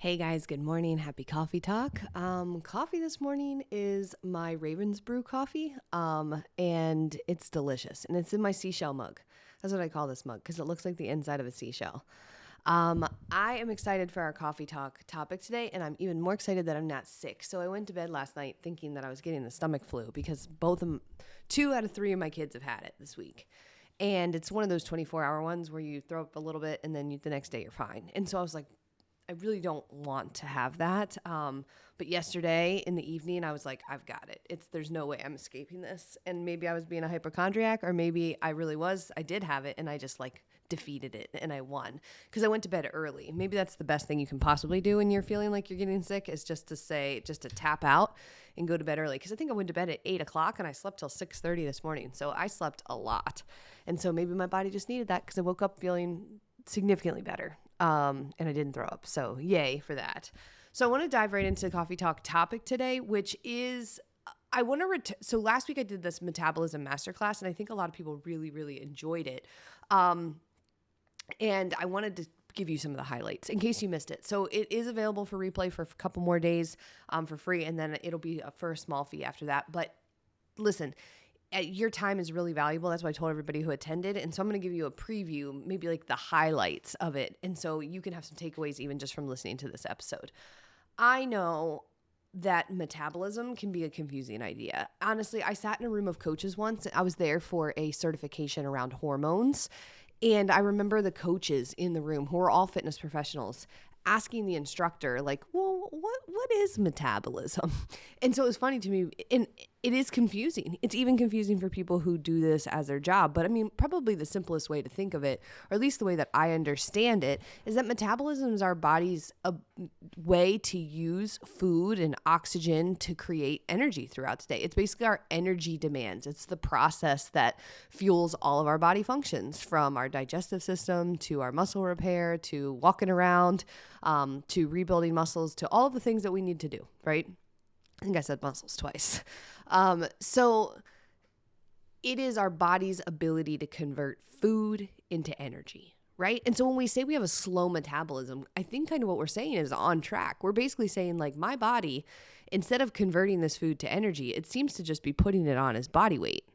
Hey guys, good morning. Happy coffee talk. Coffee this morning is my Ravens Brew coffee, and it's delicious. And it's in my seashell mug. That's what I call this mug because it looks like the inside of a seashell. I am excited for our coffee talk topic today, and I'm even more excited that I'm not sick. So I went to bed last night thinking that I was getting the stomach flu because two out of three of my kids have had it this week. And it's one of those 24-hour ones where you throw up a little bit and then the next day you're fine. And so I was like, I really don't want to have that. But yesterday in the evening, I was like, I've got it. There's no way I'm escaping this. And maybe I was being a hypochondriac, or maybe I really was. I did have it, and I just defeated it, and I won because I went to bed early. Maybe that's the best thing you can possibly do when you're feeling like you're getting sick, is just to tap out and go to bed early. Because I think I went to bed at 8:00 and I slept till 6:30 this morning. So I slept a lot, and so maybe my body just needed that because I woke up feeling significantly better. And I didn't throw up. So yay for that. So I want to dive right into the coffee talk topic today, which is so last week I did this metabolism masterclass, and I think a lot of people really, really enjoyed it. And I wanted to give you some of the highlights in case you missed it. So it is available for replay for a couple more days for free, and then it'll be for a small fee after that. But listen, your time is really valuable. That's what I told everybody who attended. And so I'm going to give you a preview, maybe like the highlights of it. And so you can have some takeaways even just from listening to this episode. I know that metabolism can be a confusing idea. Honestly, I sat in a room of coaches once. I was there for a certification around hormones. And I remember the coaches in the room, who were all fitness professionals, asking the instructor, like, well, what is metabolism? And so it was funny to me, and it is confusing. It's even confusing for people who do this as their job. But I mean, probably the simplest way to think of it, or at least the way that I understand it, is that metabolism is our body's way to use food and oxygen to create energy throughout the day. It's basically our energy demands. It's the process that fuels all of our body functions, from our digestive system to our muscle repair to walking around, to rebuilding muscles, to all of the things that we need to do, right? I think I said muscles twice. So it is our body's ability to convert food into energy, right? And so when we say we have a slow metabolism, I think kind of what we're saying is on track. We're basically saying, like, my body, instead of converting this food to energy, it seems to just be putting it on as body weight.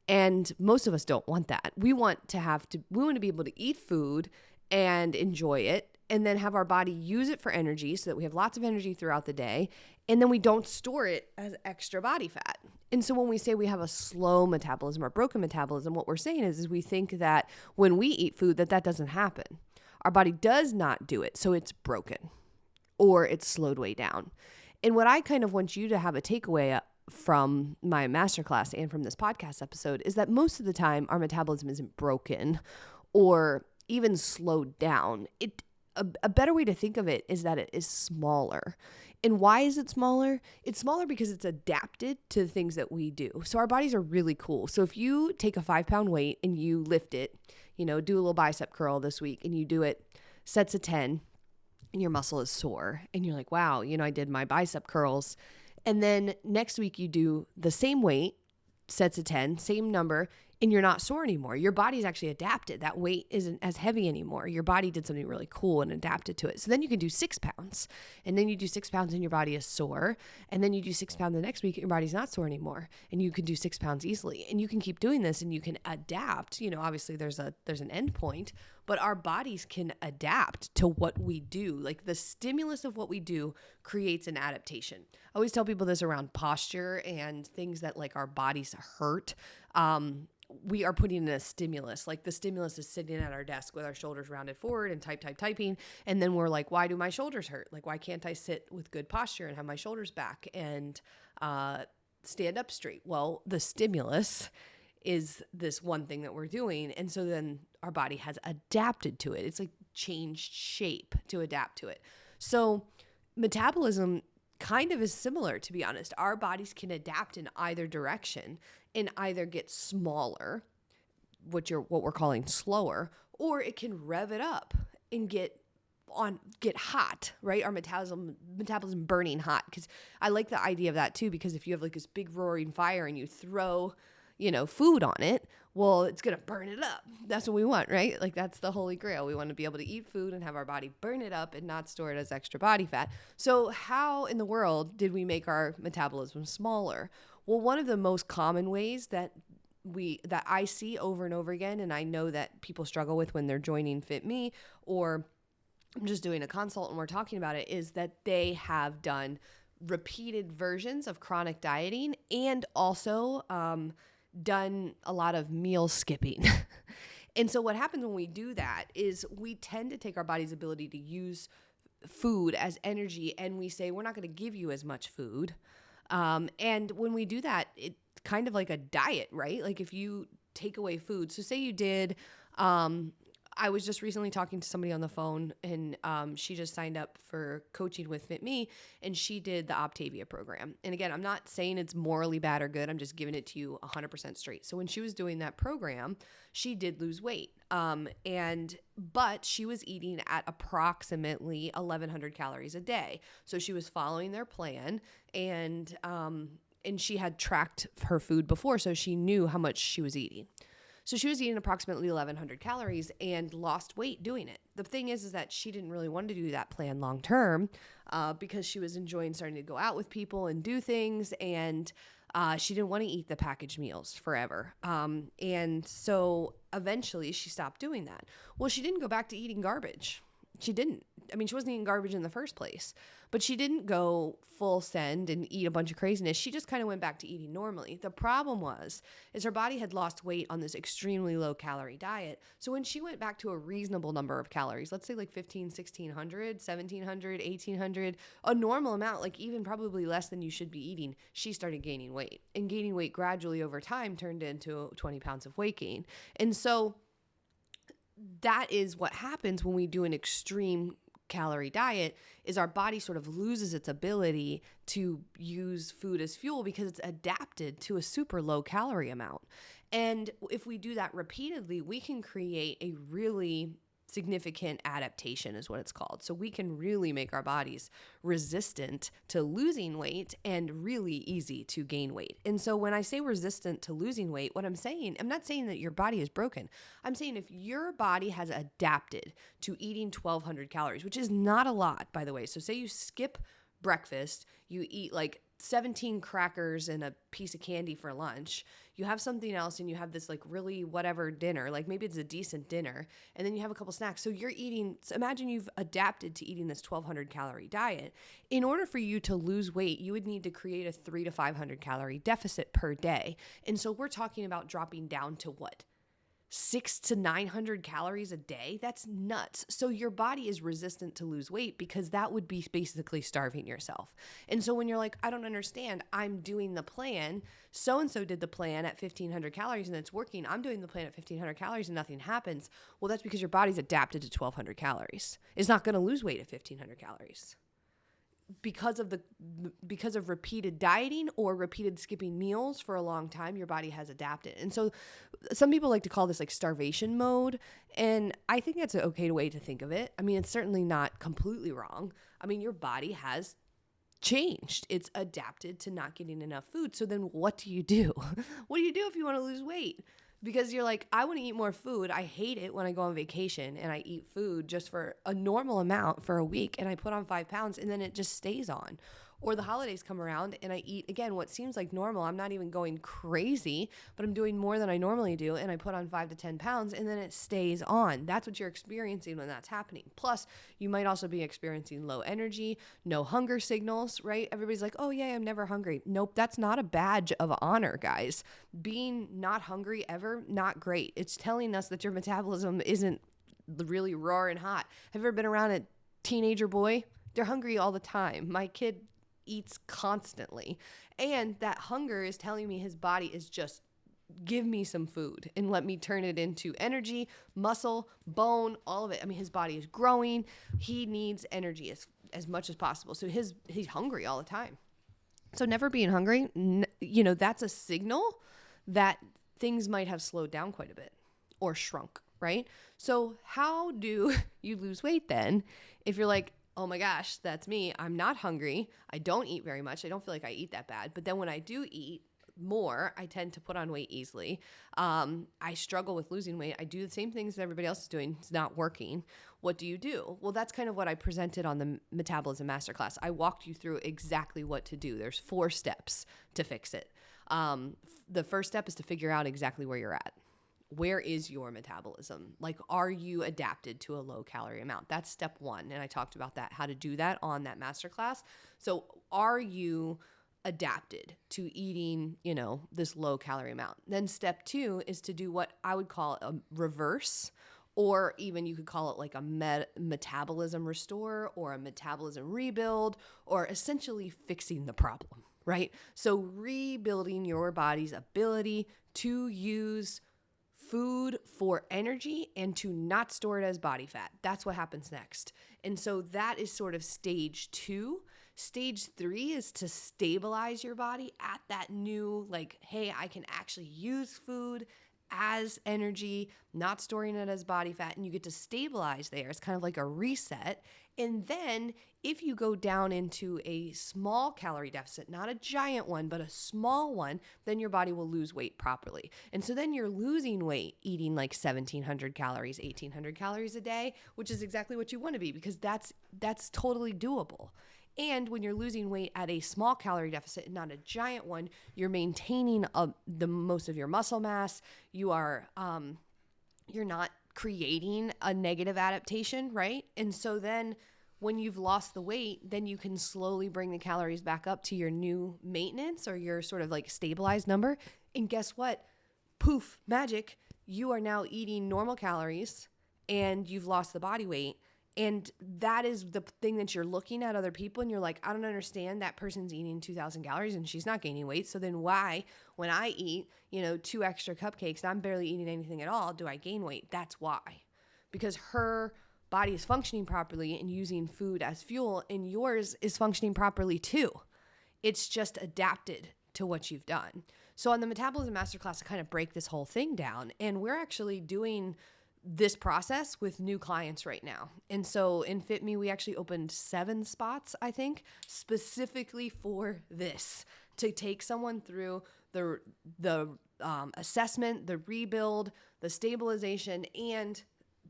And most of us don't want that. We want to be able to eat food and enjoy it, and then have our body use it for energy so that we have lots of energy throughout the day, and then we don't store it as extra body fat. And so when we say we have a slow metabolism or broken metabolism, what we're saying is we think that when we eat food that doesn't happen. Our body does not do it, so it's broken or it's slowed way down. And what I kind of want you to have a takeaway from my masterclass and from this podcast episode is that most of the time our metabolism isn't broken or even slowed down. A better way to think of it is that it is smaller. And why is it smaller? It's smaller because it's adapted to the things that we do. So our bodies are really cool. So if you take a 5-pound weight and you lift it, do a little bicep curl this week, and you do it sets of 10, and your muscle is sore, and you're like, wow, I did my bicep curls. And then next week you do the same weight, sets of 10, same number, and you're not sore anymore. Your body's actually adapted. That weight isn't as heavy anymore. Your body did something really cool and adapted to it. So then you can do 6 pounds, and then you do 6 pounds and your body is sore. And then you do 6 pounds the next week and your body's not sore anymore. And you can do 6 pounds easily, and you can keep doing this, and you can adapt. Obviously there's an end point, but our bodies can adapt to what we do. Like, the stimulus of what we do creates an adaptation. I always tell people this around posture and things that, like, our bodies hurt. We are putting in a stimulus. Like, the stimulus is sitting at our desk with our shoulders rounded forward and typing. And then we're like, why do my shoulders hurt? Like, why can't I sit with good posture and have my shoulders back and stand up straight? Well, the stimulus is this one thing that we're doing. And so then our body has adapted to it. It's like changed shape to adapt to it. So metabolism kind of is similar, to be honest. Our bodies can adapt in either direction and either get smaller, what we're calling slower, or it can rev it up and get hot, right? Our metabolism burning hot. Because I like the idea of that too, because if you have like this big roaring fire and you throw food on it, well, it's going to burn it up. That's what we want, right? Like that's the holy grail. We want to be able to eat food and have our body burn it up and not store it as extra body fat. So how in the world did we make our metabolism smaller? Well, one of the most common ways that I see over and over again, and I know that people struggle with when they're joining Fit Me, or I'm just doing a consult and we're talking about it, is that they have done repeated versions of chronic dieting and also done a lot of meal skipping. And so what happens when we do that is we tend to take our body's ability to use food as energy, and we say, we're not going to give you as much food. And when we do that, it's kind of like a diet, right? Like if you take away food, so say you did, I was just recently talking to somebody on the phone, and she just signed up for coaching with Fit Me, and she did the Optavia program. And again, I'm not saying it's morally bad or good. I'm just giving it to you 100% straight. So when she was doing that program, she did lose weight. But she was eating at approximately 1,100 calories a day. So she was following their plan, and she had tracked her food before, so she knew how much she was eating. So she was eating approximately 1,100 calories and lost weight doing it. The thing is that she didn't really want to do that plan long term because she was enjoying starting to go out with people and do things, and she didn't want to eat the packaged meals forever. And so eventually she stopped doing that. Well, she didn't go back to eating garbage. She didn't. I mean, she wasn't eating garbage in the first place, but she didn't go full send and eat a bunch of craziness. She just kind of went back to eating normally. The problem is her body had lost weight on this extremely low calorie diet. So when she went back to a reasonable number of calories, let's say like 1,600, 1,700, 1,800, a normal amount, like even probably less than you should be eating, she started gaining weight. And gaining weight gradually over time turned into 20 pounds of weight gain. And so that is what happens when we do an extreme calorie diet, is our body sort of loses its ability to use food as fuel because it's adapted to a super low calorie amount. And if we do that repeatedly, we can create a really significant adaptation, is what it's called. So we can really make our bodies resistant to losing weight and really easy to gain weight. And so when I say resistant to losing weight, what I'm saying, I'm not saying that your body is broken. I'm saying if your body has adapted to eating 1,200 calories, which is not a lot, by the way. So say you skip breakfast, you eat like 17 crackers and a piece of candy for lunch. You have something else and you have this like really whatever dinner, like maybe it's a decent dinner, and then you have a couple snacks. So you're eating, so imagine you've adapted to eating this 1,200 calorie diet. In order for you to lose weight, you would need to create a 300 to 500 calorie deficit per day. And so we're talking about dropping down to what? 600 to 900 calories a day? That's nuts. So your body is resistant to lose weight because that would be basically starving yourself. And so when you're like, I don't understand, I'm doing the plan, so-and-so did the plan at 1,500 calories and it's working. I'm doing the plan at 1,500 calories and nothing happens. Well, that's because your body's adapted to 1,200 calories. It's not going to lose weight at 1,500 calories. Because of repeated dieting or repeated skipping meals for a long time, your body has adapted. And so some people like to call this like starvation mode. And I think that's an okay way to think of it. I mean, it's certainly not completely wrong. I mean, your body has changed. It's adapted to not getting enough food. So then what do you do? What do you do if you want to lose weight? Because you're like, I want to eat more food. I hate it when I go on vacation and I eat food just for a normal amount for a week and I put on 5 pounds and then it just stays on. Or the holidays come around and I eat, again, what seems like normal. I'm not even going crazy, but I'm doing more than I normally do and I put on 5 to 10 pounds and then it stays on. That's what you're experiencing when that's happening. Plus, you might also be experiencing low energy, no hunger signals, right? Everybody's like, oh yeah, I'm never hungry. Nope, that's not a badge of honor, guys. Being not hungry ever, not great. It's telling us that your metabolism isn't really roaring hot. Have you ever been around a teenager boy? They're hungry all the time. My kid eats constantly, and that hunger is telling me his body is just, give me some food and let me turn it into energy, muscle, bone, all of it. I mean, his body is growing. He needs energy as much as possible. So he's hungry all the time. So never being hungry, that's a signal that things might have slowed down quite a bit or shrunk, right? So how do you lose weight then if you're like, oh my gosh, that's me. I'm not hungry. I don't eat very much. I don't feel like I eat that bad. But then when I do eat, more. I tend to put on weight easily. I struggle with losing weight. I do the same things that everybody else is doing. It's not working. What do you do? Well, that's kind of what I presented on the Metabolism Masterclass. I walked you through exactly what to do. There's 4 steps to fix it. The first step is to figure out exactly where you're at. Where is your metabolism? Like, are you adapted to a low calorie amount? That's step 1. And I talked about that, how to do that on that masterclass. So are you adapted to eating, this low calorie amount? Then step 2 is to do what I would call a reverse, or even you could call it like a metabolism restore or a metabolism rebuild, or essentially fixing the problem, right? So rebuilding your body's ability to use food for energy and to not store it as body fat. That's what happens next. And so that is sort of stage 2. Stage 3 is to stabilize your body at that new, like, hey, I can actually use food as energy, not storing it as body fat, and you get to stabilize there. It's kind of like a reset. And then if you go down into a small calorie deficit, not a giant one, but a small one, then your body will lose weight properly. And so then you're losing weight eating like 1,700 calories, 1,800 calories a day, which is exactly what you want to be, because that's totally doable. And when you're losing weight at a small calorie deficit and not a giant one, you're maintaining the most of your muscle mass. You are, you're not creating a negative adaptation, right? And so then when you've lost the weight, then you can slowly bring the calories back up to your new maintenance or your sort of like stabilized number. And guess what? Poof, magic. You are now eating normal calories and you've lost the body weight. And that is the thing that you're looking at other people and you're like, I don't understand, that person's eating 2,000 calories and she's not gaining weight. So then why, when I eat, 2 extra cupcakes, I'm barely eating anything at all, do I gain weight? That's why. Because her body is functioning properly and using food as fuel, and yours is functioning properly too. It's just adapted to what you've done. So on the Metabolism Masterclass, I kind of break this whole thing down, and we're actually doing this process with new clients right now. And so in Fit Me, we actually opened 7 spots, I think, specifically for this, to take someone through the assessment, the rebuild, the stabilization, and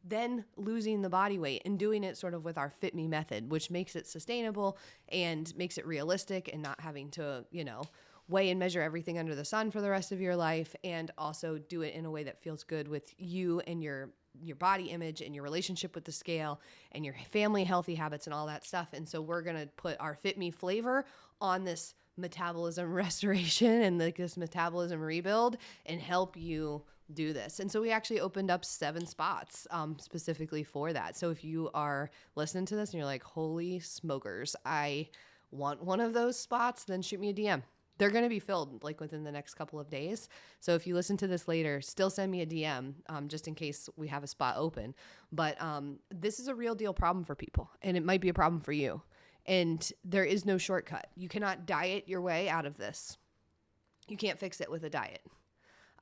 then losing the body weight, and doing it sort of with our Fit Me method, which makes it sustainable and makes it realistic and not having to, weigh and measure everything under the sun for the rest of your life, and also do it in a way that feels good with you and your body image and your relationship with the scale and your family healthy habits and all that stuff. And so we're going to put our Fit Me flavor on this metabolism restoration and this metabolism rebuild and help you do this. And so we actually opened up 7 spots specifically for that. So if you are listening to this and you're like, holy smokers, I want one of those spots, then shoot me a DM. They're going to be filled like within the next couple of days. So if you listen to this later, still send me a DM just in case we have a spot open. But this is a real deal problem for people, and it might be a problem for you. And there is no shortcut. You cannot diet your way out of this. You can't fix it with a diet.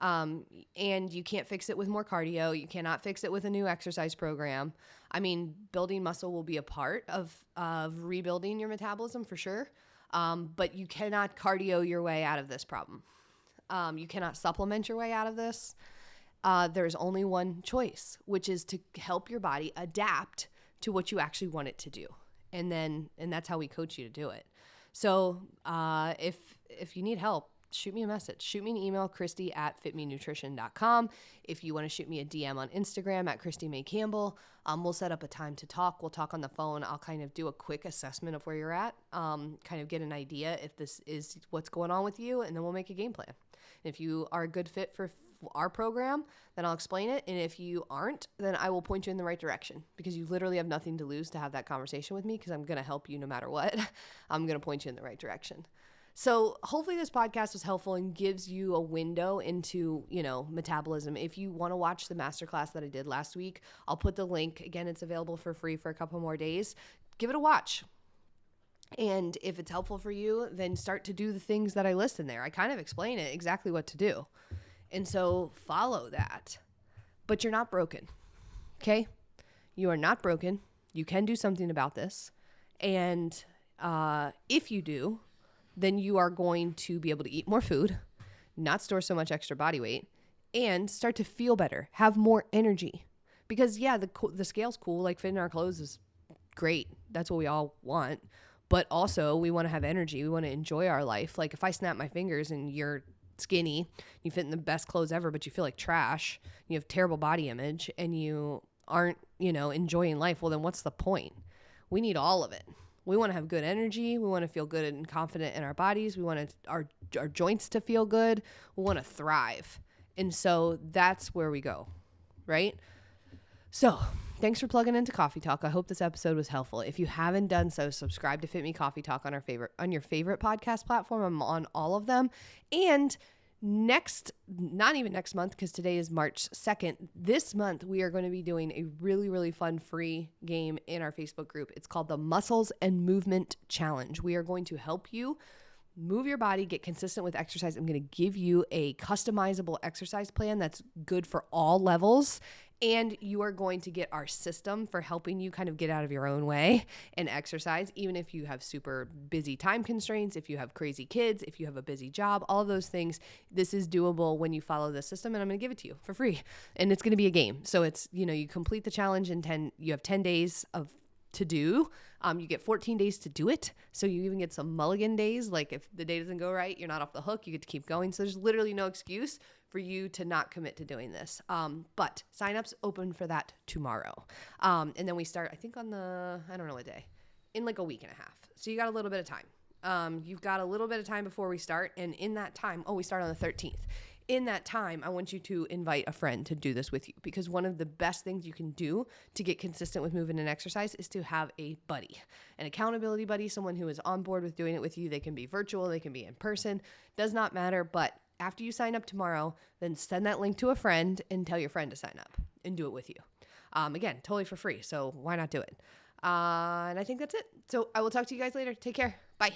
And you can't fix it with more cardio. You cannot fix it with a new exercise program. I mean, building muscle will be a part of rebuilding your metabolism for sure. But you cannot cardio your way out of this problem. You cannot supplement your way out of this. There's only one choice, which is to help your body adapt to what you actually want it to do. And that's how we coach you to do it. So, if you need help, shoot me a message. Shoot me an email, Christy@fitmenutrition.com. If you want to shoot me a DM on Instagram @ChristyMayCampbell, we'll set up a time to talk. We'll talk on the phone. I'll kind of do a quick assessment of where you're at, kind of get an idea if this is what's going on with you, and then we'll make a game plan. If you are a good fit for our program, then I'll explain it. And if you aren't, then I will point you in the right direction, because you literally have nothing to lose to have that conversation with me, because I'm going to help you no matter what. I'm going to point you in the right direction. So hopefully this podcast was helpful and gives you a window into, metabolism. If you want to watch the masterclass that I did last week, I'll put the link. Again, it's available for free for a couple more days. Give it a watch. And if it's helpful for you, then start to do the things that I list in there. I kind of explain it exactly what to do. And so follow that. But you're not broken. Okay? You are not broken. You can do something about this. And if you do, then you are going to be able to eat more food. not store so much extra body weight, and start to feel better, have more energy. Because yeah, the scale's cool. Like fitting our clothes is great. That's what we all want. But also we want to have energy. We want to enjoy our life. Like if I snap my fingers and you're skinny, you fit in the best clothes ever, but you feel like trash, you have terrible body image, and you aren't, enjoying life, well, then what's the point? We need all of it. We want to have good energy. We want to feel good and confident in our bodies. We want our joints to feel good. We want to thrive. And so that's where we go, right? So thanks for plugging into Coffee Talk. I hope this episode was helpful. If you haven't done so, subscribe to Fit Me Coffee Talk on your favorite podcast platform. I'm on all of them. And not even next month, because today is March 2nd. This month, we are going to be doing a really, really fun free game in our Facebook group. It's called the Muscles and Movement Challenge. We are going to help you move your body, get consistent with exercise. I'm going to give you a customizable exercise plan that's good for all levels. And you are going to get our system for helping you kind of get out of your own way and exercise, even if you have super busy time constraints, if you have crazy kids, if you have a busy job, all of those things. This is doable when you follow the system, and I'm going to give it to you for free. And it's going to be a game. So it's, you complete the challenge in you have 10 days to do. You get 14 days to do it. So you even get some mulligan days. Like if the day doesn't go right, you're not off the hook. You get to keep going. So there's literally no excuse for you to not commit to doing this. But signups open for that tomorrow. And then we start, I think I don't know what day, in like a week and a half. So you got a little bit of time. You've got a little bit of time before we start. And in that time, we start on the 13th. In that time, I want you to invite a friend to do this with you, because one of the best things you can do to get consistent with movement and exercise is to have a buddy, an accountability buddy, someone who is on board with doing it with you. They can be virtual, they can be in person, does not matter. But after you sign up tomorrow, then send that link to a friend and tell your friend to sign up and do it with you. Again, totally for free. So why not do it? And I think that's it. So I will talk to you guys later. Take care. Bye.